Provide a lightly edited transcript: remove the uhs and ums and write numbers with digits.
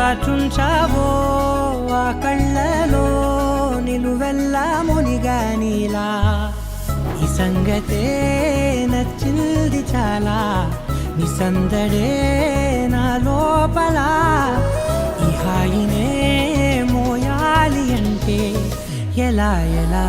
దాచుంచావో ఆ కళ్ళలో నిలువెల్లా మునిగానిలా ఈ సంగతే నచ్చింది చాలా నీ సందడే నా లోపల ఈ హాయినే మోయాలి అంటే ఎలా ఎలా